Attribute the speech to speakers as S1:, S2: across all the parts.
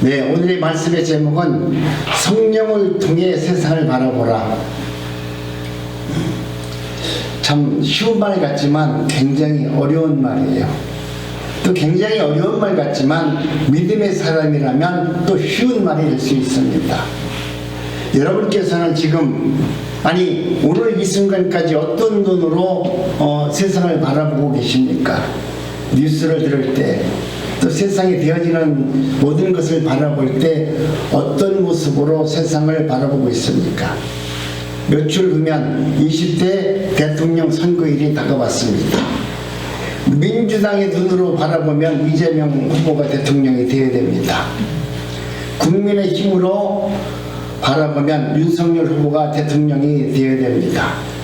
S1: 네, 오늘의 말씀의 제목은 성령을 통해 세상을 바라보라. 참 쉬운 말 같지만 굉장히 어려운 말이에요. 또 굉장히 어려운 말 같지만 믿음의 사람이라면 또 쉬운 말이 될 수 있습니다. 여러분께서는 지금 오늘 이 순간까지 어떤 눈으로 세상을 바라보고 계십니까? 뉴스를 들을 때, 또 세상에 되어지는 모든 것을 바라볼 때 어떤 모습으로 세상을 바라보고 있습니까? 몇 주 후면 20대 대통령 선거일이 다가왔습니다. 민주당의 눈으로 바라보면 이재명 후보가 대통령이 되어야 됩니다. 국민의 힘으로 바라보면 윤석열 후보가 대통령이 되어야 됩니다.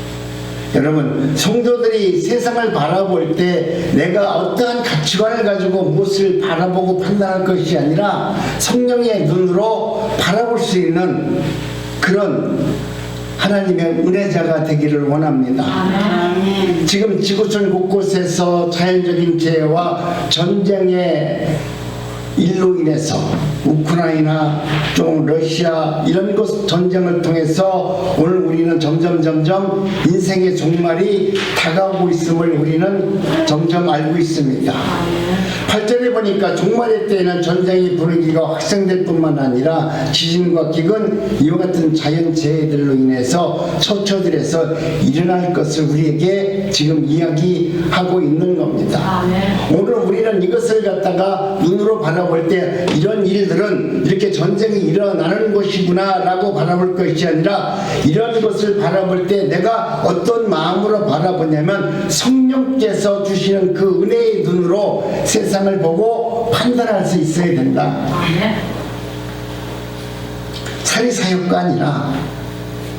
S1: 여러분, 성도들이 세상을 바라볼 때 내가 어떠한 가치관을 가지고 무엇을 바라보고 판단할 것이 아니라 성령의 눈으로 바라볼 수 있는 그런 하나님의 은혜자가 되기를 원합니다. 지금 지구촌 곳곳에서 자연적인 재해와 전쟁의 일로 인해서 우크라이나, 또 러시아 이런 곳 전쟁을 통해서 오늘 우리는 점점 인생의 종말이 다가오고 있음을 우리는 점점 알고 있습니다. 8절에 보니까 종말의 때에는 전쟁이 부르기가 확산될 뿐만 아니라 지진과 기근 이와 같은 자연재해들로 인해서 처처들에서 일어날 것을 우리에게 지금 이야기하고 있는 겁니다. 오늘 우리는 이것을 갖다가 눈으로 바라볼 때 이런 일들은 이렇게 전쟁이 일어나는 것이구나 라고 바라볼 것이 아니라 이런 것을 바라볼 때 내가 어떤 마음으로 바라보냐면 성령께서 주시는 그 은혜의 눈으로 세상을 보고 판단할 수 있어야 된다. 사리사욕과 아니라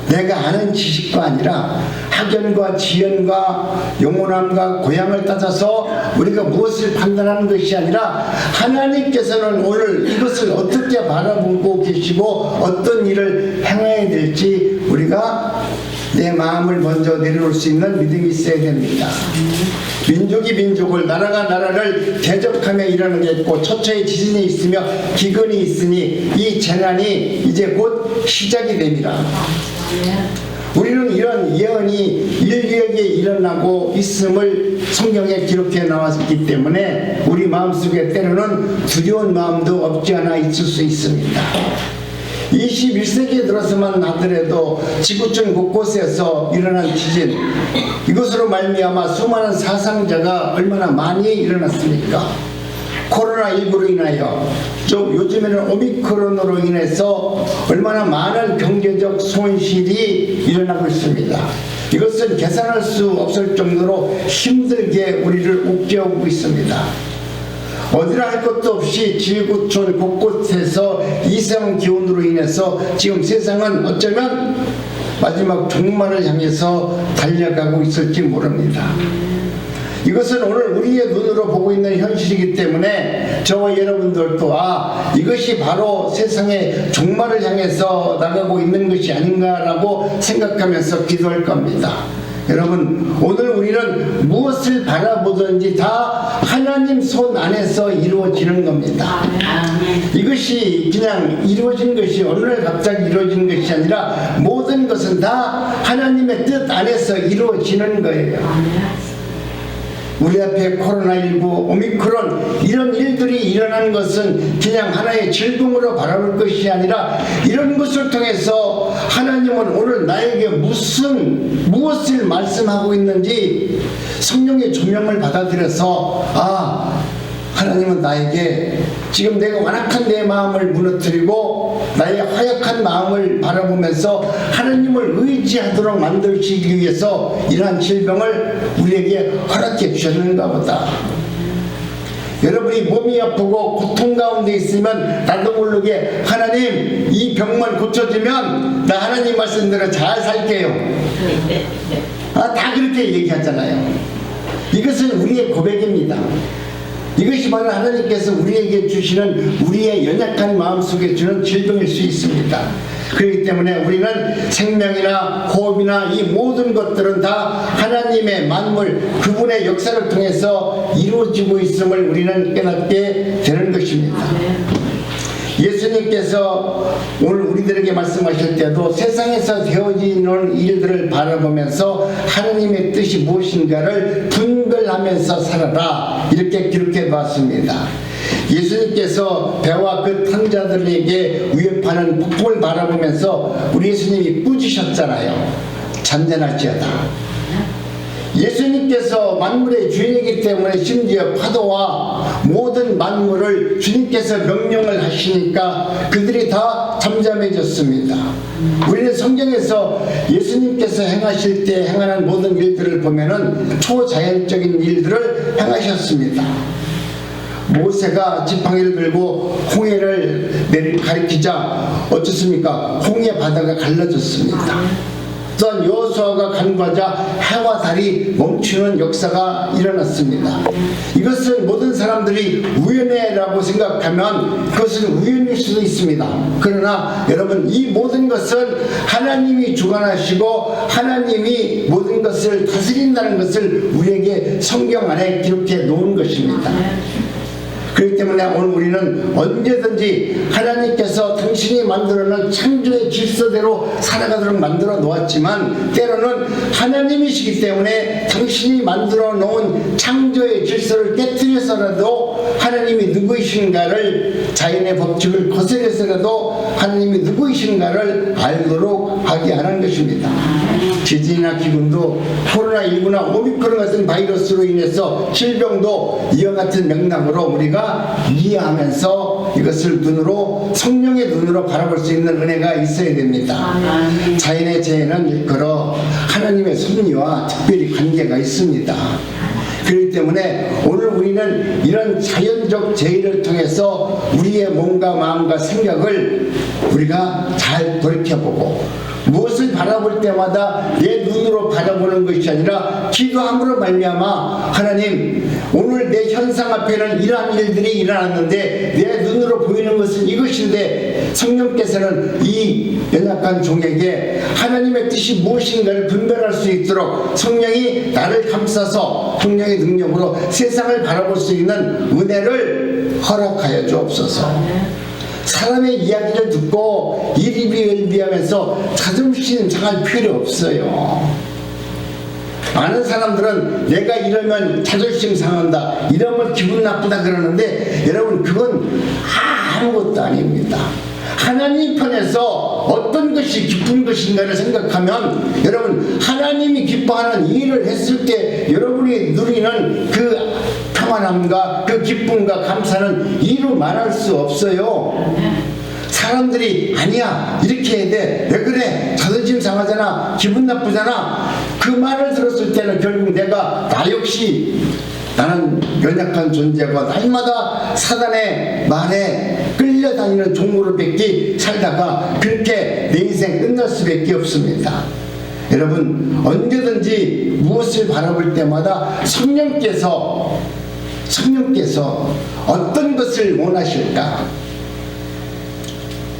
S1: 내가 아는 지식과 아니라 학연과 지연과 영원함과 고향을 따져서 우리가 무엇을 판단하는 것이 아니라 하나님께서는 오늘 이것을 어떻게 바라보고 계시고 어떤 일을 행해야 될지 우리가 내 마음을 먼저 내려놓을 수 있는 믿음이 있어야 됩니다. 민족이 민족을, 나라가 나라를 대적하며 일어나겠고 처처의 지진이 있으며 기근이 있으니 이 재난이 이제 곧 시작이 됩니다. 우리는 이런 예언이 인류에게 일어나고 있음을 성경에 기록해 나왔기 때문에 우리 마음속에 때로는 두려운 마음도 없지 않아 있을 수 있습니다. 21세기에 들어서만 하더라도 지구촌 곳곳에서 일어난 지진, 이것으로 말미암아 수많은 사상자가 얼마나 많이 일어났습니까? 코로나19로 인하여, 또 요즘에는 오미크론으로 인해서 얼마나 많은 경제적 손실이 일어나고 있습니다. 이것은 계산할 수 없을 정도로 힘들게 우리를 옥죄하고 있습니다. 어디나 할 것도 없이 지구촌 곳곳에서 이상 기온으로 인해서 지금 세상은 어쩌면 마지막 종말을 향해서 달려가고 있을지 모릅니다. 이것은 오늘 우리의 눈으로 보고 있는 현실이기 때문에 저와 여러분들도 이것이 바로 세상의 종말을 향해서 나가고 있는 것이 아닌가라고 생각하면서 기도할 겁니다. 여러분, 오늘 우리는 무엇을 바라보든지 다 하나님 손 안에서 이루어지는 겁니다. 이것이 그냥 이루어진 것이 어느 날 갑자기 이루어진 것이 아니라 모든 것은 다 하나님의 뜻 안에서 이루어지는 거예요. 우리 앞에 코로나19, 오미크론 이런 일들이 일어나는 것은 그냥 하나의 질병으로 바라볼 것이 아니라 이런 것을 통해서 하나님은 오늘 나에게 무엇을 말씀하고 있는지 성령의 조명을 받아들여서 하나님은 나에게 지금 내가 완악한 내 마음을 무너뜨리고 나의 허약한 마음을 바라보면서 하나님을 의지하도록 만드시기 위해서 이러한 질병을 우리에게 허락해 주셨는가 보다. 여러분이 몸이 아프고 고통 가운데 있으면 나도 모르게 하나님 이 병만 고쳐주면 나 하나님 말씀대로 잘 살게요. 다 그렇게 얘기하잖아요. 이것은 우리의 고백입니다. 이것이 바로 하나님께서 우리에게 주시는 우리의 연약한 마음속에 주는 질병일 수 있습니다. 그렇기 때문에 우리는 생명이나 호흡이나 이 모든 것들은 다 하나님의 만물, 그분의 역사를 통해서 이루어지고 있음을 우리는 깨닫게 되는 것입니다. 예수님께서 오늘 우리들에게 말씀하실 때도 세상에서 되어지는 일들을 바라보면서 하나님의 뜻이 무엇인가를 분별하면서 살아라, 이렇게 기록해 봤습니다. 예수님께서 배와 그 탕자들에게 위협하는 폭풍을 바라보면서 우리 예수님이 꾸짖으셨잖아요. 잔잔할지어다. 예수님께서 만물의 주인이기 때문에 심지어 파도와 모든 만물을 주님께서 명령을 하시니까 그들이 다 잠잠해졌습니다. 우리는 성경에서 예수님께서 행하실 때 행하는 모든 일들을 보면은 초자연적인 일들을 행하셨습니다. 모세가 지팡이를 들고 홍해를 가리키자 어떻습니까? 홍해 바다가 갈라졌습니다. 또한 여호수아가 간구하자 해와 달이 멈추는 역사가 일어났습니다. 이것을 모든 사람들이 우연이라고 생각하면 그것은 우연일 수도 있습니다. 그러나 여러분, 이 모든 것은 하나님이 주관하시고 하나님이 모든 것을 다스린다는 것을 우리에게 성경 안에 기록해 놓은 것입니다. 그렇기 때문에 오늘 우리는 언제든지 하나님께서 당신이 만들어놓은 창조의 질서대로 살아가도록 만들어 놓았지만, 때로는 하나님이시기 때문에 당신이 만들어 놓은 창조의 질서를 깨뜨려서라도 하나님이 누구이신가를, 자연의 법칙을 거슬려서라도 하나님이 누구이신가를 알도록 하게 하는 것입니다. 지진이나 기근도 코로나19나 오미크론 같은 바이러스로 인해서 질병도 이와 같은 맥락으로 우리가 이해하면서 이것을 눈으로, 성령의 눈으로 바라볼 수 있는 은혜가 있어야 됩니다. 자연의 재해는 일컬어 하나님의 섭리와 특별히 관계가 있습니다. 그렇기 때문에 오늘 우리는 이런 자연적 재해를 통해서 우리의 몸과 마음과 생각을 우리가 잘 돌이켜보고, 무엇을 바라볼 때마다 내 눈으로 바라보는 것이 아니라 기도함으로 말미암아, 하나님, 오늘 내 현상 앞에는 이러한 일들이 일어났는데 내 눈으로 보이는 것은 이것인데, 성령께서는 이 연약한 종에게 하나님의 뜻이 무엇인가를 분별할 수 있도록 성령이 나를 감싸서 성령의 능력으로 세상을 바라볼 수 있는 은혜를 허락하여 주옵소서. 사람의 이야기를 듣고 이리비일비하면서 자존심 상할 필요 없어요. 많은 사람들은 내가 이러면 자존심 상한다, 이러면 기분 나쁘다 그러는데, 여러분, 그건 아무것도 아닙니다. 하나님 편에서 어떤 것이 기쁜 것인가를 생각하면, 여러분, 하나님이 기뻐하는 일을 했을 때 여러분이 누리는 그 평안함과 그 기쁨과 감사는 이루 말할 수 없어요. 사람들이 아니야, 이렇게 해야 돼, 왜 그래, 자존심 상하잖아, 기분 나쁘잖아, 그 말을 들었을 때는 결국 내가 나 역시, 나는 연약한 존재고 날마다 사단의 말에 끌려다니는 종으로 뵙기 살다가 그렇게 내 인생 끝날 수밖에 없습니다. 여러분, 언제든지 무엇을 바라볼 때마다 성령께서 어떤 것을 원하실까?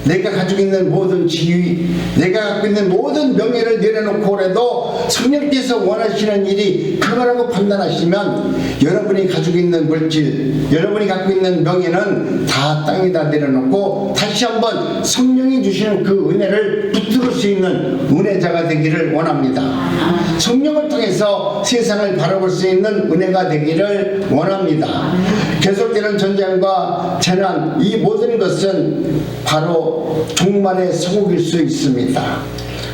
S1: 내가 가지고 있는 모든 지위, 내가 갖고 있는 모든 명예를 내려놓고라도 성령께서 원하시는 일이 그거라고 판단하시면, 여러분이 가지고 있는 물질, 여러분이 갖고 있는 명예는 다 땅에다 내려놓고 다시 한번 성령이 주시는 그 은혜를 붙들을 수 있는 은혜자가 되기를 원합니다. 성령을 통해서 세상을 바라볼 수 있는 은혜가 되기를 원합니다. 계속되는 전쟁과 재난, 이 모든 것은 바로 종말의 서곡일 수 있습니다.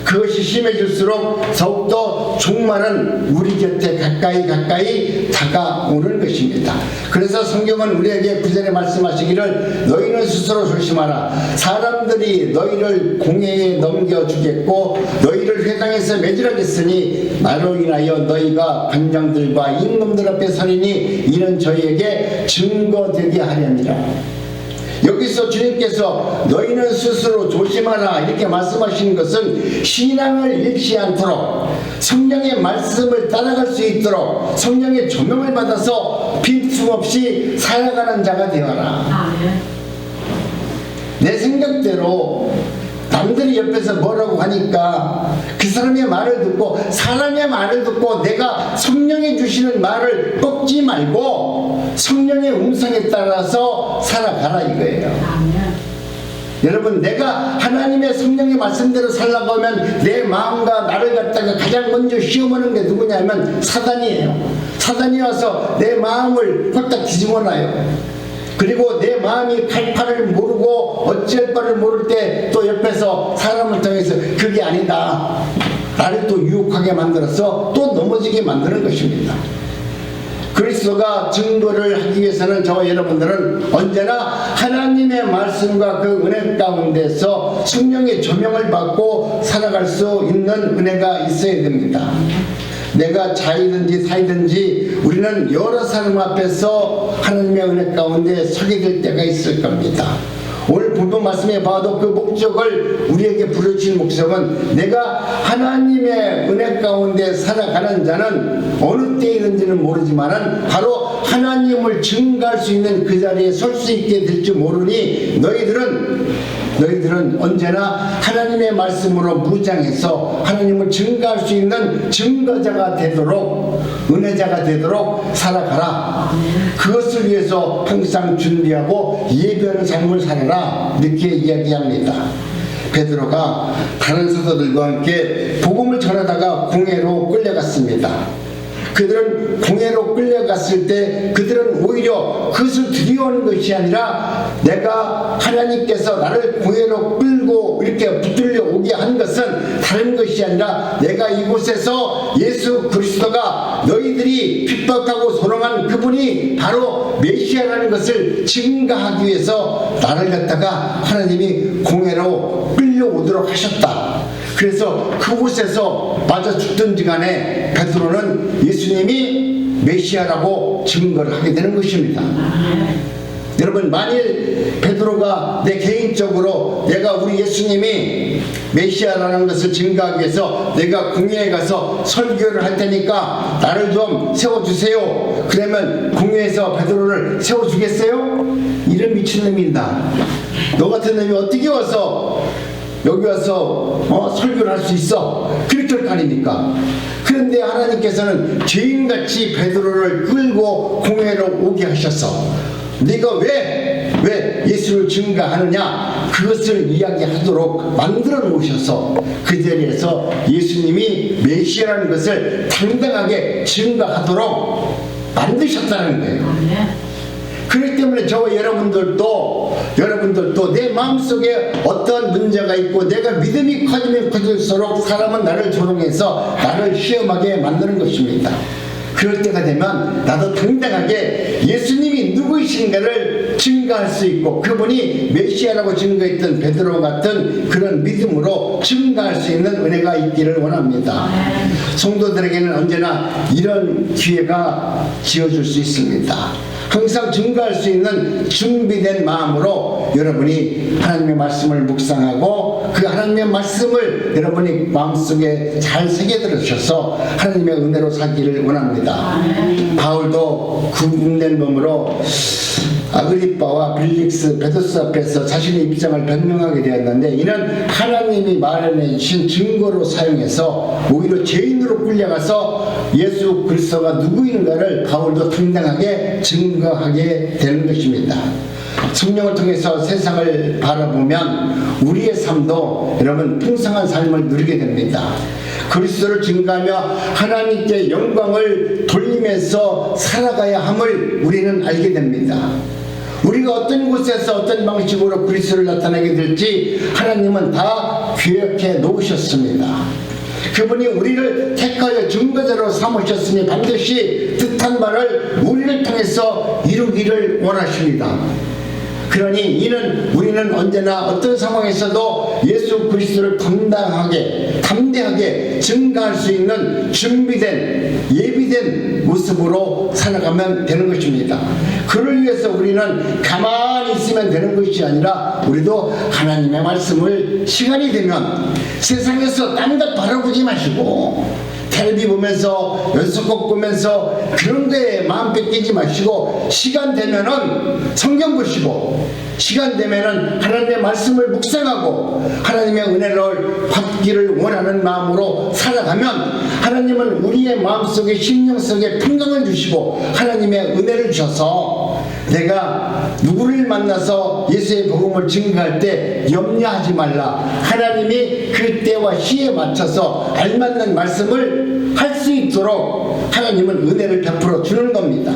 S1: 그것이 심해질수록 더욱더 종말은 우리 곁에 가까이 다가오는 것입니다. 그래서 성경은 우리에게 9절에 말씀하시기를, 너희는 스스로 조심하라. 사람들이 너희를 공회에 넘겨주겠고 너희를 회당에서 매질하겠으니 나로 인하여 너희가 관장들과 임금들 앞에 서리니 이는 저희에게 증거되게 하려니라. 여기서 주님께서 너희는 스스로 조심하라 이렇게 말씀하시는 것은 신앙을 잃지 않도록, 성령의 말씀을 따라갈 수 있도록 성령의 조명을 받아서 빈틈없이 살아가는 자가 되어라. 내 생각대로 남들이 옆에서 뭐라고 하니까 그 사람의 말을 듣고, 사람의 말을 듣고 내가 성령이 주시는 말을 꺾지 말고 성령의 음성에 따라서 살아가라 이거예요. 여러분, 내가 하나님의 성령의 말씀대로 살라고 하면 내 마음과 나를 갖다가 가장 먼저 시험하는 게 누구냐면 사단이에요. 사단이 와서 내 마음을 홀딱 뒤집어놔요. 그리고 내 마음이 갈 바를 모르고 어찌할 바를 모를 때 또 옆에서 사람을 통해서 그게 아니다, 나를 또 유혹하게 만들어서 또 넘어지게 만드는 것입니다. 그리스도가 증거를 하기 위해서는 저와 여러분들은 언제나 하나님의 말씀과 그 은혜 가운데서 성령의 조명을 받고 살아갈 수 있는 은혜가 있어야 됩니다. 내가 자이든지 사이든지 우리는 여러 사람 앞에서 하나님의 은혜 가운데 서게 될 때가 있을 겁니다. 오늘 본문 말씀에 봐도 그 목적을 우리에게 부르신 목적은 내가 하나님의 은혜 가운데 살아가는 자는 어느 때이든지는 모르지만은 바로 하나님을 증거할 수 있는 그 자리에 설 수 있게 될지 모르니 너희들은 언제나 하나님의 말씀으로 무장해서 하나님을 증거할 수 있는 증거자가 되도록, 은혜자가 되도록 살아가라. 그것을 위해서 항상 준비하고 예배하는 삶을 살아라, 이렇게 이야기합니다. 베드로가 다른 사도들과 함께 복음을 전하다가 궁예로 끌려갔습니다. 그들은 궁예로 끌려갔을 때 그들은 오히려 그것을 두려워하는 것이 아니라 내가 하나님께서 나를 궁예로 끌고 이렇게 붙들려 오게 한 것은 다른 것이 아니라 내가 이곳에서 예수 그리스도가 너희들이 핍박하고 소롱한 그분이 바로 메시아라는 것을 증거하기 위해서 나를 갖다가 하나님이 궁예로 끌려오도록 하셨다. 그래서 그곳에서 맞아 죽든지 간에 베드로는 예수님이 메시아라고 증거를 하게 되는 것입니다. 여러분, 만일 베드로가 내 개인적으로 내가 우리 예수님이 메시아라는 것을 증거하기 위해서 내가 궁예에 가서 설교를 할 테니까 나를 좀 세워주세요, 그러면 궁예에서 베드로를 세워주겠어요? 이런 미친놈이다. 너 같은 놈이 어떻게 와서 여기 와서 설교를 할 수 있어? 그렇게 할 거 아닙니까? 그런데 하나님께서는 죄인같이 베드로를 끌고 궁예로 오게 하셔서 네가 왜 예수를 증거하느냐, 그것을 이야기하도록 만들어 놓으셔서 그 자리에서 예수님이 메시아라는 것을 당당하게 증거하도록 만드셨다는 거예요. 그렇기 때문에 저와 여러분들도 내 마음속에 어떤 문제가 있고 내가 믿음이 커지면 커질수록 사람은 나를 조롱해서 나를 시험하게 만드는 것입니다. 그럴 때가 되면 나도 당당하게 예수님이 누구이신가를 증거할 수 있고 그분이 메시아라고 증거했던 베드로 같은 그런 믿음으로 증거할 수 있는 은혜가 있기를 원합니다. 성도들에게는 언제나 이런 기회가 지어줄 수 있습니다. 항상 증거할 수 있는 준비된 마음으로 여러분이 하나님의 말씀을 묵상하고 그 하나님의 말씀을 여러분이 마음속에 잘 새겨들으셔서 하나님의 은혜로 살기를 원합니다. 바울도 구분된 몸으로 아그리빠와 빌릭스, 베드로스 앞에서 자신의 입장을 변명하게 되었는데 이는 하나님이 마련해 주신 증거로 사용해서 오히려 죄인으로 끌려가서 예수 그리스도가 누구인가를 바울도 당당하게 증거하게 되는 것입니다. 성령을 통해서 세상을 바라보면 우리의 삶도 여러분 풍성한 삶을 누리게 됩니다. 그리스도를 증거하며 하나님께 영광을 돌리면서 살아가야 함을 우리는 알게 됩니다. 우리가 어떤 곳에서 어떤 방식으로 그리스도를 나타내게 될지 하나님은 다 계획해 놓으셨습니다. 그분이 우리를 택하여 증거자로 삼으셨으니 반드시 뜻한 바를 우리를 통해서 이루기를 원하십니다. 그러니 이는 우리는 언제나 어떤 상황에서도 예수 그리스도를 담대하게 증거할 수 있는 준비된 예비된 모습으로 살아가면 되는 것입니다. 그를 위해서 우리는 가만히 있으면 되는 것이 아니라 우리도 하나님의 말씀을 시간이 되면 세상에서 딴 것 바라보지 마시고 텔레비 보면서 연속곡 보면서 그런 데에 마음 뺏기지 마시고 시간 되면은 성경 보시고 시간 되면은 하나님의 말씀을 묵상하고 하나님의 은혜를 받기를 원하는 마음으로 살아가면 하나님은 우리의 마음속에 심령 속에 평강을 주시고 하나님의 은혜를 주셔서 내가 누구를 만나서 예수의 복음을 증거할 때 염려하지 말라. 하나님이 그 때와 시에 맞춰서 알맞는 말씀을 할 수 있도록 하나님은 은혜를 베풀어 주는 겁니다.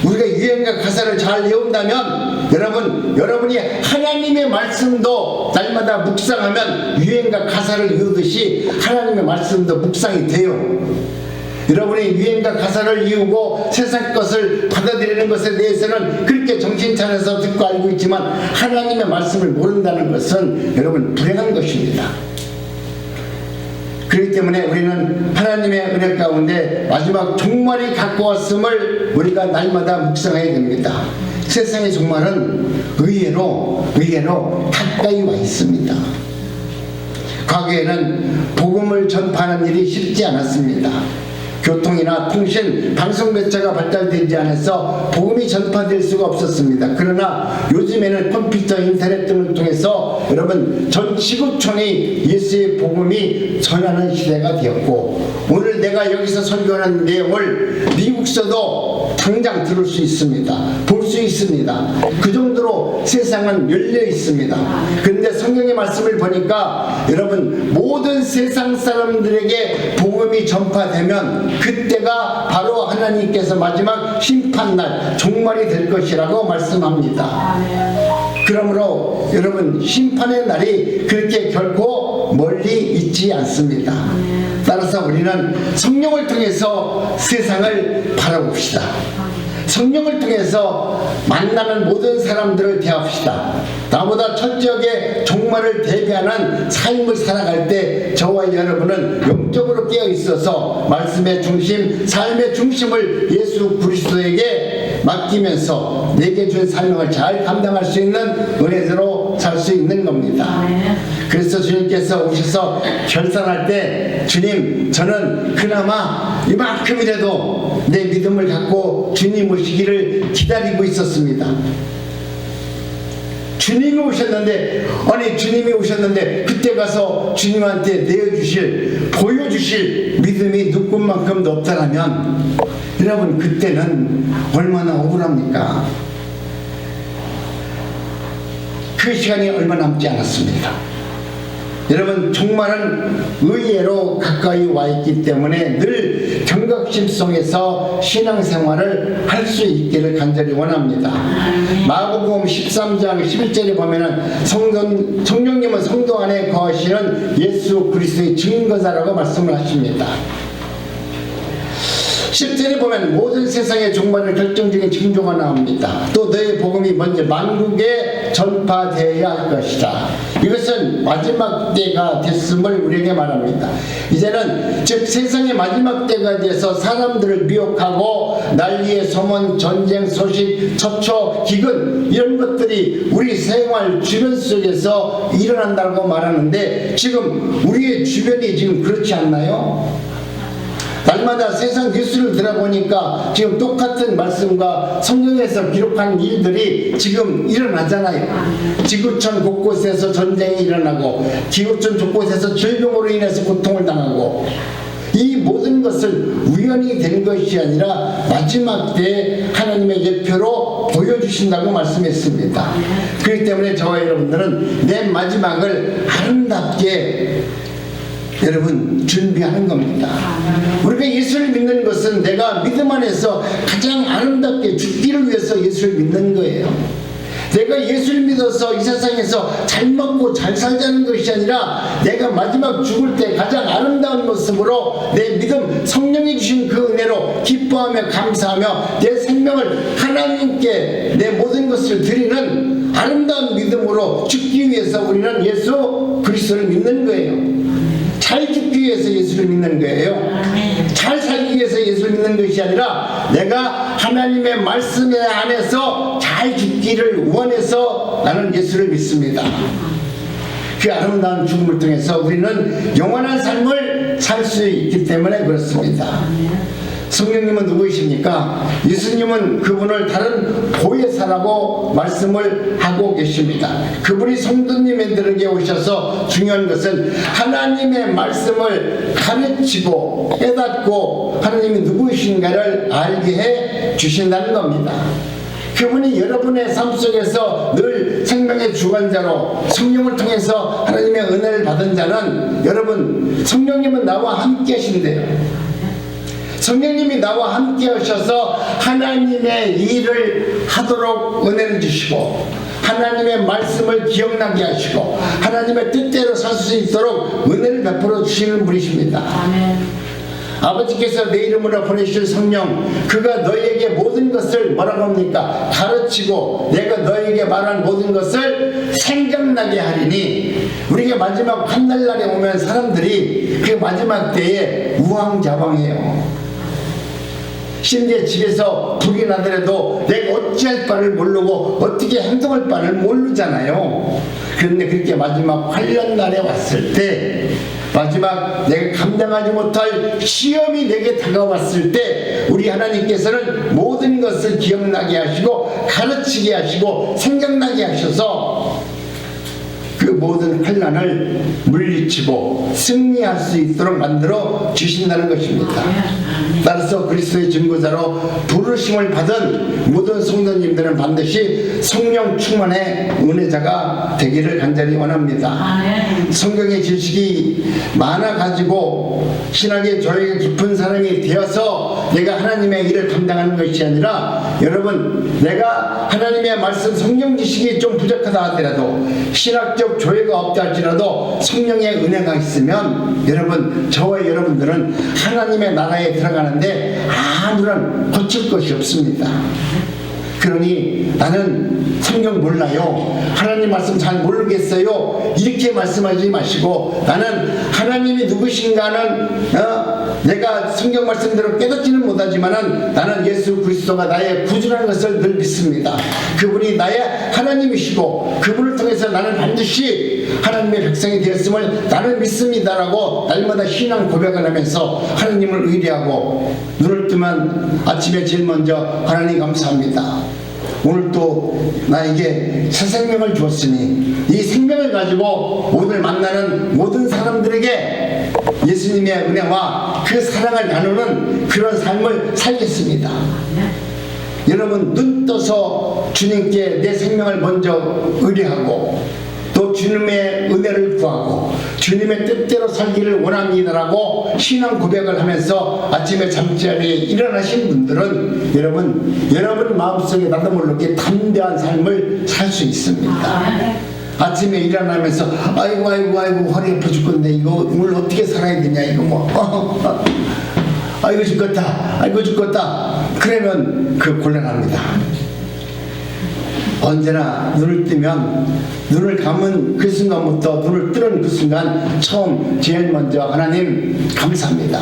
S1: 우리가 유행과 가사를 잘 외운다면 여러분이 하나님의 말씀도 날마다 묵상하면 유행과 가사를 외우듯이 하나님의 말씀도 묵상이 돼요. 여러분이 유행과 가사를 이루고 세상 것을 받아들이는 것에 대해서는 그렇게 정신 차려서 듣고 알고 있지만 하나님의 말씀을 모른다는 것은 여러분 불행한 것입니다. 그렇기 때문에 우리는 하나님의 은혜 가운데 마지막 종말이 가까웠음을 우리가 날마다 묵상해야 됩니다. 세상의 종말은 의외로 가까이 와 있습니다. 과거에는 복음을 전파하는 일이 쉽지 않았습니다. 교통이나 통신, 방송 매체가 발달되지 않아서 복음이 전파될 수가 없었습니다. 그러나 요즘에는 컴퓨터, 인터넷 등을 통해서 여러분 전 지구촌이 예수의 복음이 전하는 시대가 되었고, 오늘 내가 여기서 설교하는 내용을 미국서도 당장 들을 수 있습니다. 볼 수 있습니다. 그 정도로 세상은 열려 있습니다. 그런데 성경의 말씀을 보니까 여러분 모든 세상 사람들에게 복음이 전파되면 그때가 바로 하나님께서 마지막 심판날 종말이 될 것이라고 말씀합니다. 그러므로 여러분 심판의 날이 그렇게 결코 멀리 있지 않습니다. 따라서 우리는 성령을 통해서 세상을 바라봅시다. 성령을 통해서 만나는 모든 사람들을 대합시다. 나보다 철저하게 종말을 대비하는 삶을 살아갈 때 저와 여러분은 영적으로 깨어 있어서 말씀의 중심, 삶의 중심을 예수 그리스도에게 맡기면서 내게 준 사명을 잘 감당할 수 있는 은혜대로 살 수 있는 겁니다. 그래서 주님께서 오셔서 결산할 때 주님, 저는 그나마 이만큼이라도 내 믿음을 갖고 주님 오시기를 기다리고 있었습니다. 주님이 오셨는데 그때 가서 주님한테 보여주실 믿음이 누군만큼도 없다라면 여러분 그때는 얼마나 억울합니까? 그 시간이 얼마 남지 않았습니다. 여러분 종말은 의외로 가까이 와 있기 때문에 늘 경각심 속에서 신앙생활을 할 수 있기를 간절히 원합니다. 마가복음 13장 11절에 보면은 성령님은 성도 안에 거하시는 예수 그리스도의 증거자라고 말씀을 하십니다. 10절에 보면 모든 세상의 종말을 결정적인 징조가 나옵니다. 또 너의 복음이 먼저 만국에 전파되어야 할 것이다. 이것은 마지막 때가 됐음을 우리에게 말합니다. 이제는 즉 세상의 마지막 때가 돼서 사람들을 미혹하고 난리의 소문, 전쟁 소식, 처초, 기근 이런 것들이 우리 생활 주변 속에서 일어난다고 말하는데 지금 우리의 주변이 지금 그렇지 않나요? 날마다 세상 뉴스를 들어보니까 지금 똑같은 말씀과 성경에서 기록한 일들이 지금 일어나잖아요. 지구촌 곳곳에서 전쟁이 일어나고 지구촌 곳곳에서 질병으로 인해서 고통을 당하고, 이 모든 것을 우연히 된 것이 아니라 마지막 때에 하나님의 예표로 보여주신다고 말씀했습니다. 그렇기 때문에 저와 여러분들은 내 마지막을 아름답게 여러분 준비하는 겁니다. 우리가 예수를 믿는 것은 내가 믿음 안에서 가장 아름답게 죽기를 위해서 예수를 믿는 거예요. 내가 예수를 믿어서 이 세상에서 잘 먹고 잘 살자는 것이 아니라 내가 마지막 죽을 때 가장 아름다운 모습으로 내 믿음, 성령이 주신 그 은혜로 기뻐하며 감사하며 내 생명을 하나님께 내 모든 것을 드리는 아름다운 믿음으로 죽기 위해서 우리는 예수 그리스도를 믿는 거예요. 잘 죽기 위해서 예수를 믿는 거예요. 잘 살기 위해서 예수를 믿는 것이 아니라 내가 하나님의 말씀에 안에서 잘 죽기를 원해서 나는 예수를 믿습니다. 그 아름다운 죽음을 통해서 우리는 영원한 삶을 살 수 있기 때문에 그렇습니다. 성령님은 누구이십니까? 예수님은 그분을 다른 보혜사라고 말씀을 하고 계십니다. 그분이 성도님들에게 오셔서 중요한 것은 하나님의 말씀을 가르치고 깨닫고 하나님이 누구이신가를 알게 해 주신다는 겁니다. 그분이 여러분의 삶 속에서 늘 생명의 주관자로 성령을 통해서 하나님의 은혜를 받은 자는 여러분 성령님은 나와 함께 하신대요. 성령님이 나와 함께 하셔서 하나님의 일을 하도록 은혜를 주시고 하나님의 말씀을 기억나게 하시고 하나님의 뜻대로 살 수 있도록 은혜를 베풀어 주시는 분이십니다.
S2: 아멘.
S1: 아버지께서 내 이름으로 보내실 성령 그가 너희에게 모든 것을 뭐라고 합니까? 가르치고 내가 너희에게 말한 모든 것을 생각나게 하리니 우리가 마지막 한날날에 오면 사람들이 그 마지막 때에 우왕좌왕해요. 심지어 집에서 불이 나더라도 내가 어찌할 바를 모르고 어떻게 행동할 바를 모르잖아요. 그런데 그렇게 마지막 환란 날에 왔을 때 마지막 내가 감당하지 못할 시험이 내게 다가왔을 때 우리 하나님께서는 모든 것을 기억나게 하시고 가르치게 하시고 생각나게 하셔서 그 모든 환난을 물리치고 승리할 수 있도록 만들어 주신다는 것입니다. 따라서 그리스도의 증거자로 부르심을 받은 모든 성도님들은 반드시 성령 충만의 은혜자가 되기를 간절히 원합니다. 성경의 지식이 많아가지고 신학의 조예가 깊은 사람이 되어서 내가 하나님의 일을 감당하는 것이 아니라 여러분 내가 하나님의 말씀 성경 지식이 좀 부족하다 하더라도 신학적 조예가 없다 할지라도 성령의 은혜가 있으면 여러분 저와 여러분들은 하나님의 나라에 들어가는데 아무런 거칠 것이 없습니다. 그러니 나는 성경 몰라요. 하나님 말씀 잘 모르겠어요. 이렇게 말씀하지 마시고 나는 하나님이 누구신가는 내가 성경 말씀대로 깨닫지는 못하지만은 나는 예수 그리스도가 나의 구주라는 것을 늘 믿습니다. 그분이 나의 하나님이시고 그분을 통해서 나는 반드시 하나님의 백성이 되었음을 나는 믿습니다라고 날마다 신앙 고백을 하면서 하나님을 의뢰하고 눈을 뜨면 아침에 제일 먼저 하나님 감사합니다. 오늘 또 나에게 새 생명을 주었으니 이 생명을 가지고 오늘 만나는 모든 사람들에게 예수님의 은혜와 그 사랑을 나누는 그런 삶을 살겠습니다. 여러분 눈 떠서 주님께 내 생명을 먼저 의뢰하고 또 주님의 은혜를 구하고 주님의 뜻대로 살기를 원합니다라고 신앙 고백을 하면서 아침에 잠자리에 일어나신 분들은 여러분 마음속에 나도 모르게 담대한 삶을 살 수 있습니다. 아침에 일어나면서 아이고 허리 아파 죽겠네 이거 오늘 어떻게 살아야 되냐 이거 뭐 아이고 죽겠다 그러면 그 곤란합니다. 언제나 눈을 뜨면 눈을 감은 그 순간부터 눈을 뜨는 그 순간 처음 제일 먼저 하나님 감사합니다.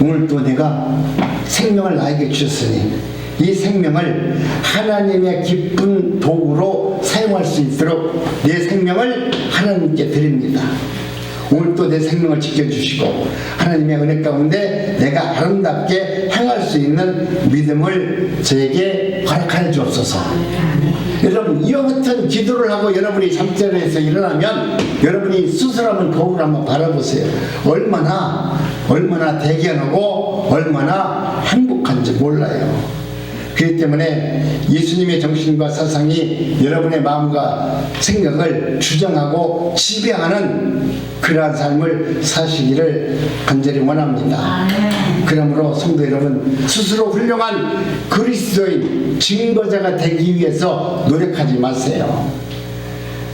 S1: 오늘 또 내가 생명을 나에게 주셨으니 이 생명을 하나님의 기쁜 도구로 사용할 수 있도록 내 생명을 하나님께 드립니다. 오늘 또 내 생명을 지켜주시고 하나님의 은혜 가운데 내가 아름답게 행할 수 있는 믿음을 저에게 허락하여 주옵소서. 여러분 이와 같은 기도를 하고 여러분이 잠자리에서 일어나면 여러분이 수술하면 거울을 한번 바라보세요. 얼마나 대견하고 얼마나 행복한지 몰라요. 그렇기 때문에 예수님의 정신과 사상이 여러분의 마음과 생각을 주장하고 지배하는 그러한 삶을 사시기를 간절히 원합니다. 그러므로 성도 여러분 스스로 훌륭한 그리스도인 증거자가 되기 위해서 노력하지 마세요.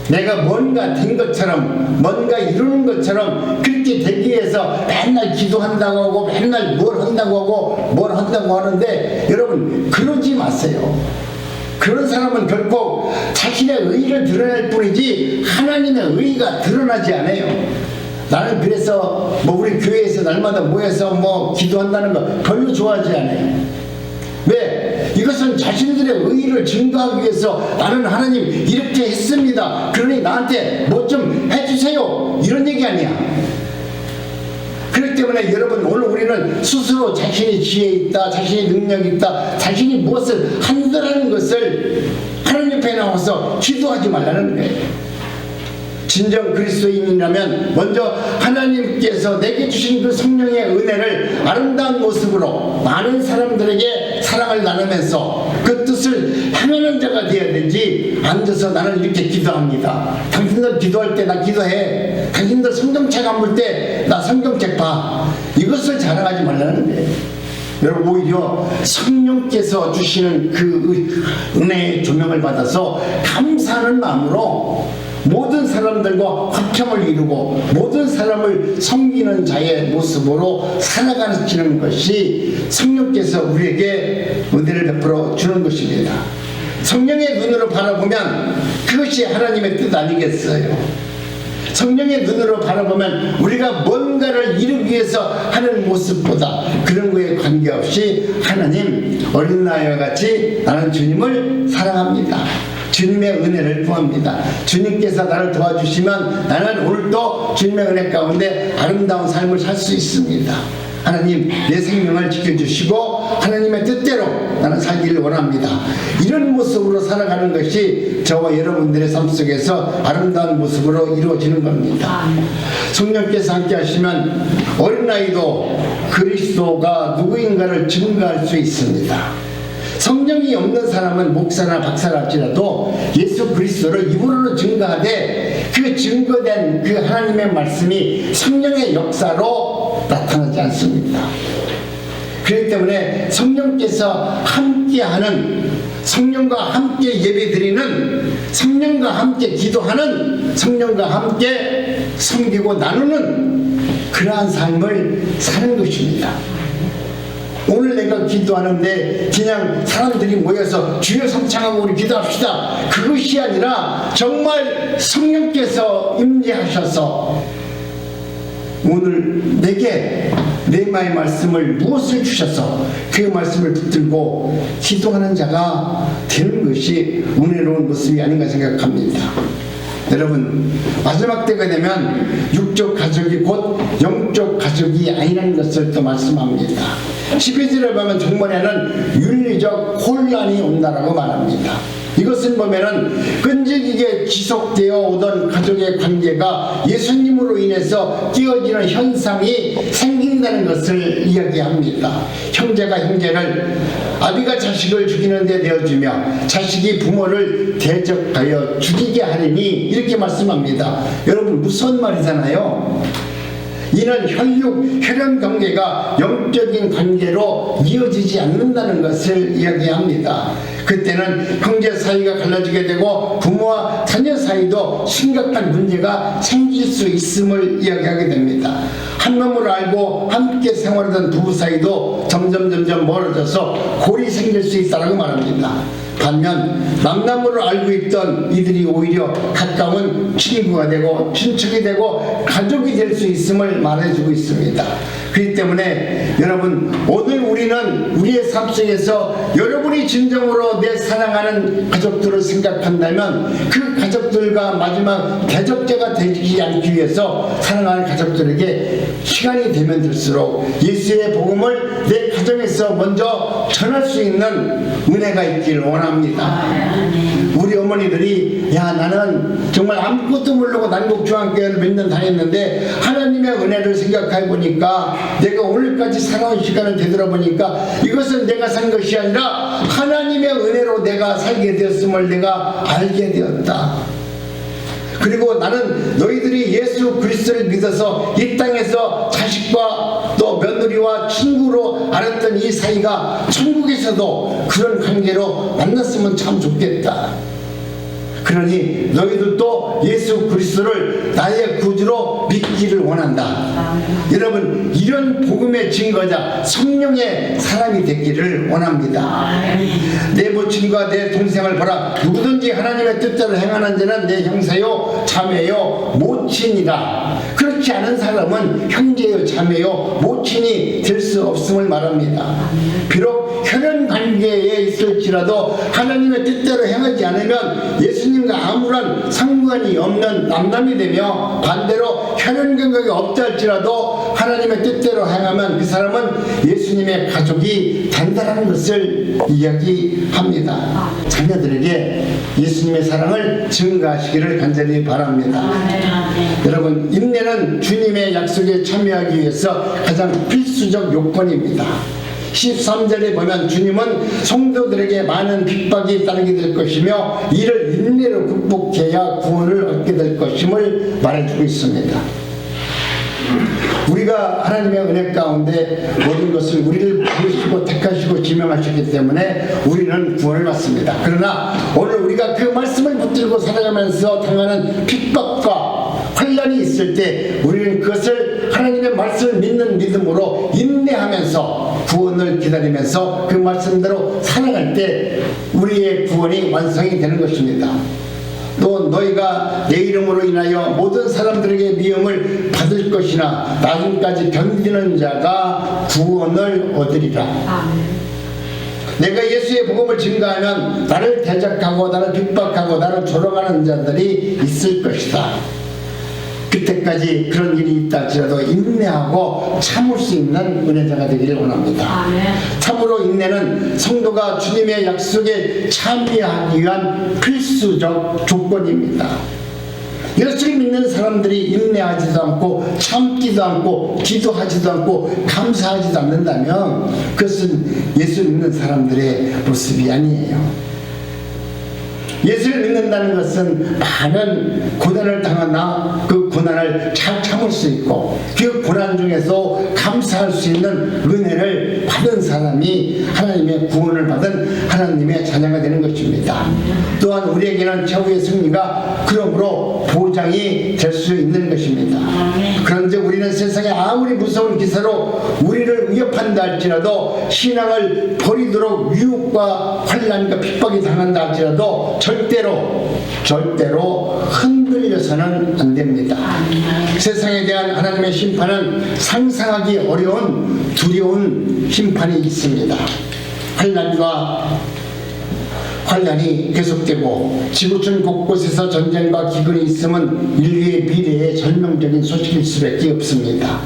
S1: 내가 뭔가 된 것처럼 뭔가 이루는 것처럼 그렇게 되기 위해서 맨날 기도한다고 하고 맨날 뭘 한다고 하는데 여러분 그러지 마세요. 그런 사람은 결국 자신의 의의를 드러낼 뿐이지 하나님의 의의가 드러나지 않아요. 나는 그래서 우리 교회에서 날마다 모여서 기도한다는 거 별로 좋아하지 않아요. 왜? 이것은 자신들의 의의를 증거하기 위해서 나는 하나님 이렇게 했습니다. 그러니 나한테 뭐 좀 해주세요. 이런 얘기 아니야. 그렇기 때문에 여러분 오늘 우리는 스스로 자신의 지혜 있다, 자신의 능력이 있다, 자신이 무엇을 한다는 것을 하나님 앞에 나와서 기도하지 말라는 거예요. 진정 그리스도인이라면 먼저 하나님께서 내게 주신 그 성령의 은혜를 아름다운 모습으로 많은 사람들에게 함께 사랑을 나누면서 그 뜻을 행하는 자가 되어야 되지, 앉아서 나는 이렇게 기도합니다. 당신들 기도할 때 나 기도해. 당신들 성경책 안 볼 때 나 성경책 봐. 이것을 자랑하지 말라는 거예요. 여러분, 오히려 성령께서 주시는 그 은혜의 조명을 받아서 감사하는 마음으로 모든 사람들과 화평을 이루고 모든 사람을 섬기는 자의 모습으로 살아가는 것이 성령께서 우리에게 은혜를 베풀어 주는 것입니다. 성령의 눈으로 바라보면 그것이 하나님의 뜻 아니겠어요? 성령의 눈으로 바라보면 우리가 뭔가를 이루기 위해서 하는 모습보다 그런 거에 관계없이 하나님, 어린 나이와 같이 나는 주님을 사랑합니다. 주님의 은혜를 구합니다. 주님께서 나를 도와주시면 나는 오늘도 주님의 은혜 가운데 아름다운 삶을 살 수 있습니다. 하나님, 내 생명을 지켜주시고 하나님의 뜻대로 나는 살기를 원합니다. 이런 모습으로 살아가는 것이 저와 여러분들의 삶 속에서 아름다운 모습으로 이루어지는 겁니다. 성령께서 함께 하시면 어린아이도 그리스도가 누구인가를 증거할 수 있습니다. 성령이 없는 사람은 목사나 박사라 할지라도 예수 그리스도를 입으로는 증거하되 그 증거된 그 하나님의 말씀이 성령의 역사로 나타나지 않습니다. 그렇기 때문에 성령께서 함께하는, 성령과 함께 예배드리는, 성령과 함께 기도하는, 성령과 함께 섬기고 나누는 그러한 삶을 사는 것입니다. 오늘 내가 기도하는데 그냥 사람들이 모여서 주여 성창하고 우리 기도합시다, 그것이 아니라 정말 성령께서 임재하셔서 오늘 내게 레마의 말씀을 무엇을 주셔서 그 말씀을 붙들고 기도하는 자가 되는 것이 은혜로운 모습이 아닌가 생각합니다. 여러분, 마지막 때가 되면 육적 가족이 곧 영적 가족이 아니라는 것을 또 말씀합니다. 12절을 보면 종말에는 윤리적 혼란이 온다라고 말합니다. 이것은 보면은 끈질기게 지속되어 오던 가족의 관계가 예수님으로 인해서 깨어지는 현상이 생긴다는 것을 이야기합니다. 형제가 형제를, 아비가 자식을 죽이는 데 내어주며 자식이 부모를 대적하여 죽이게 하리니, 이렇게 말씀합니다. 여러분, 무서운 말이잖아요. 이는 혈연 관계가 영적인 관계로 이어지지 않는다는 것을 이야기합니다. 그때는 형제 사이가 갈라지게 되고 부모와 자녀 사이도 심각한 문제가 생길 수 있음을 이야기하게 됩니다. 한 놈을 알고 함께 생활하던 부부 사이도 점점 멀어져서 골이 생길 수 있다고 말합니다. 반면 남남으로 알고 있던 이들이 오히려 가까운 친구가 되고 친척이 되고 가족이 될 수 있음을 말해주고 있습니다. 그렇기 때문에 여러분, 오늘 우리는 우리의 삶 속에서 여러분이 진정으로 내 사랑하는 가족들을 생각한다면 그 가족들과 마지막 대적자가 되지 않기 위해서 사랑하는 가족들에게 시간이 되면 들수록 예수의 복음을 내 가정에서 먼저 전할 수 있는 은혜가 있기를 원합니다. 우리 어머니들이, 야, 나는 정말 아무것도 모르고 난국중앙교회를 몇 년 다녔는데 하나님의 은혜를 생각해 보니까, 내가 오늘까지 살아온 시간을 되돌아보니까 이것은 내가 산 것이 아니라 하나님의 은혜로 내가 살게 되었음을 내가 알게 되었다. 그리고 나는 너희들이 예수 그리스도를 믿어서 이 땅에서 자식과 또 며느리와 친구로 알았던 이 사이가 천국에서도 그런 관계로 만났으면 참 좋겠다. 그러니 너희들도 예수 그리스도를 나의 구주로 믿기를 원한다. 여러분, 이런 복음의 증거자 성령의 사람이 되기를 원합니다. 내 모친과 내 동생을 보라. 누구든지 하나님의 뜻대로 행하는 자는 내 형제요 자매요 모친이라. 그렇지 않은 사람은 형제요 자매요 모친이 될 수 없음을 말합니다. 비록 혈연 관계에 있을지라도 하나님의 뜻대로 행하지 않으면 예수님과 아무런 상관이 없는 남남이 되며, 반대로 혈연 관계가 없다 할지라도 하나님의 뜻대로 행하면 그 사람은 예수님의 가족이 된다는 것을 이야기합니다. 자녀들에게 예수님의 사랑을 증거하시기를 간절히 바랍니다. 여러분, 인내는 주님의 약속에 참여하기 위해서 가장 필수적 요건입니다. 13절에 보면 주님은 성도들에게 많은 핍박이 따르게 될 것이며 이를 인내로 극복해야 구원을 얻게 될 것임을 말해주고 있습니다. 우리가 하나님의 은혜 가운데 모든 것을 우리를 부르시고 택하시고 지명하셨기 때문에 우리는 구원을 받습니다. 그러나 오늘 우리가 그 말씀을 붙들고 살아가면서 당하는 핍박과 환난이 있을 때 우리는 그것을 하나님의 말씀을 믿는 믿음으로 인내하면서 구원을 기다리면서 그 말씀대로 살아갈 때 우리의 구원이 완성이 되는 것입니다. 또 너희가 내 이름으로 인하여 모든 사람들에게 미움을 받을 것이나 나중까지 견디는 자가 구원을 얻으리라. 내가 예수의 복음을 증거하면 나를 대적하고 나를 핍박하고 나를 조롱하는 자들이 있을 것이다. 그때까지 그런 일이 있다 할지라도 인내하고 참을 수 있는 은혜자가 되기를 원합니다. 참으로 인내는 성도가 주님의 약속에 참여하기 위한 필수적 조건입니다. 예수를 믿는 사람들이 인내하지도 않고 참기도 않고 기도하지도 않고 감사하지도 않는다면 그것은 예수 믿는 사람들의 모습이 아니에요. 예수를 믿는다는 것은 많은 고난을 당하나 그 고난을 잘 참을 수 있고 그 고난 중에서 감사할 수 있는 은혜를 받은 사람이 하나님의 구원을 받은 하나님의 자녀가 되는 것입니다. 또한 우리에게는 최후의 승리가 그러므로 보장이 될 수 있는 것입니다. 그런데 우리는 세상에 아무리 무서운 기세로 우리를 위협한다 할지라도 신앙을 버리도록 유혹과 환난과 핍박이 당한다 할지라도 절대로 흔들려서는 안 됩니다. 세상에 대한 하나님의 심판은 상상하기 어려운 두려운 심판이 있습니다. 환난이 계속되고 지구촌 곳곳에서 전쟁과 기근이 있으면 인류의 미래에 절망적인 소식일 수밖에 없습니다.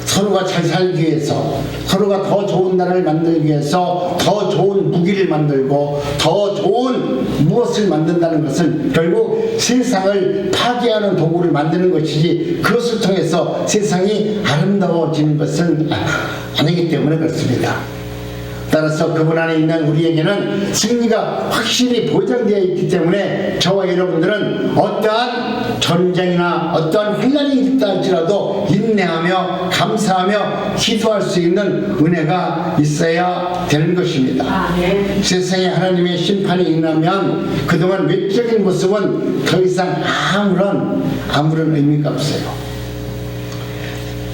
S1: 서로가 잘 살기 위해서 서로가 더 좋은 나라를 만들기 위해서 더 좋은 무기를 만들고 더 좋은 무엇을 만든다는 것은 결국 세상을 파괴하는 도구를 만드는 것이지 그것을 통해서 세상이 아름다워지는 것은 아니기 때문에 그렇습니다. 따라서 그분 안에 있는 우리에게는 승리가 확실히 보장되어 있기 때문에 저와 여러분들은 어떠한 전쟁이나 어떠한 환난이 있다 할지라도 인내하며 감사하며 기도할 수 있는 은혜가 있어야 되는 것입니다. 세상에 하나님의 심판이 임하면 그동안 외적인 모습은 더 이상 아무런 의미가 없어요.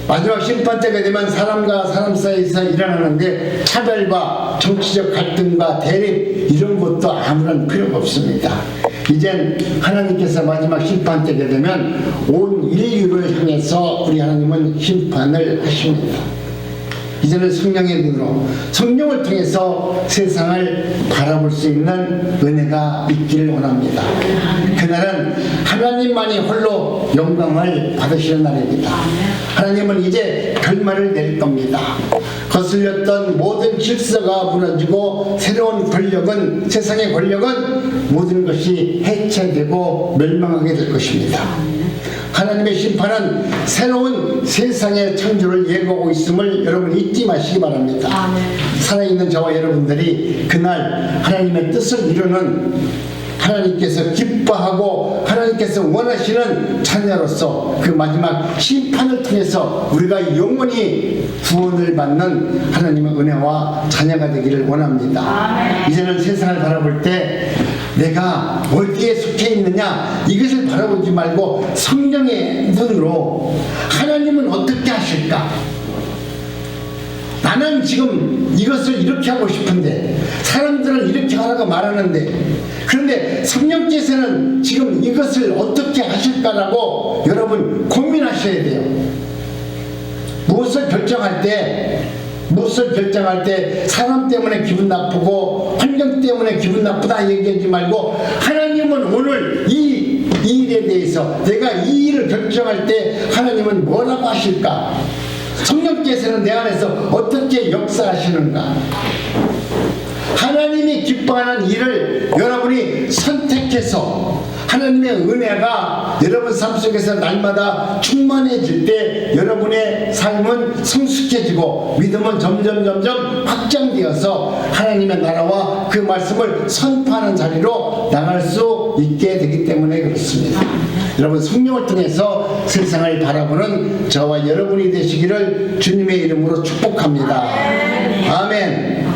S1: 마지막 심판 때가 되면 사람과 사람 사이에서 일어나는데 차별과 정치적 갈등과 대립 이런 것도 아무런 필요가 없습니다. 이젠 하나님께서 마지막 심판 때가 되면 온 인류를 향해서 우리 하나님은 심판을 하십니다. 이제는 성령의 눈으로 성령을 통해서 세상을 바라볼 수 있는 은혜가 있기를 원합니다. 그날은 하나님만이 홀로 영광을 받으시는 날입니다. 하나님은 이제 결말을 내릴 겁니다. 거슬렸던 모든 질서가 무너지고 새로운 권력은 세상의 권력은 모든 것이 해체되고 멸망하게 될 것입니다. 하나님의 심판은 새로운 세상의 창조를 예고하고 있음을 여러분 잊지 마시기 바랍니다. 살아있는 저와 여러분들이 그날 하나님의 뜻을 이루는 하나님께서 기뻐하고 하나님께서 원하시는 자녀로서 그 마지막 심판을 통해서 우리가 영원히 구원을 받는 하나님의 은혜와 자녀가 되기를 원합니다. 이제는 세상을 바라볼 때 내가 어디에 속해 있느냐 이것을 바라보지 말고 성령의 눈으로 하나님은 어떻게 하실까? 나는 지금 이것을 이렇게 하고 싶은데 사람들은 이렇게 하라고 말하는데 그런데 성령께서는 지금 이것을 어떻게 하실까라고 여러분 고민하셔야 돼요. 무엇을 결정할 때 사람 때문에 기분 나쁘고 환경 때문에 기분 나쁘다 얘기하지 말고 하나님은 오늘 이 일에 대해서 내가 이 일을 결정할 때 하나님은 뭐라고 하실까? 성령께서는 내 안에서 어떻게 역사하시는가? 하나님이 기뻐하는 일을 여러분이 선택해서 하나님의 은혜가 여러분 삶 속에서 날마다 충만해질 때 여러분의 삶은 성숙해지고 믿음은 점점 확장되어서 하나님의 나라와 그 말씀을 선포하는 자리로 나갈 수 있게 되기 때문에 그렇습니다. 여러분, 성령을 통해서 세상을 바라보는 저와 여러분이 되시기를 주님의 이름으로 축복합니다. 아멘.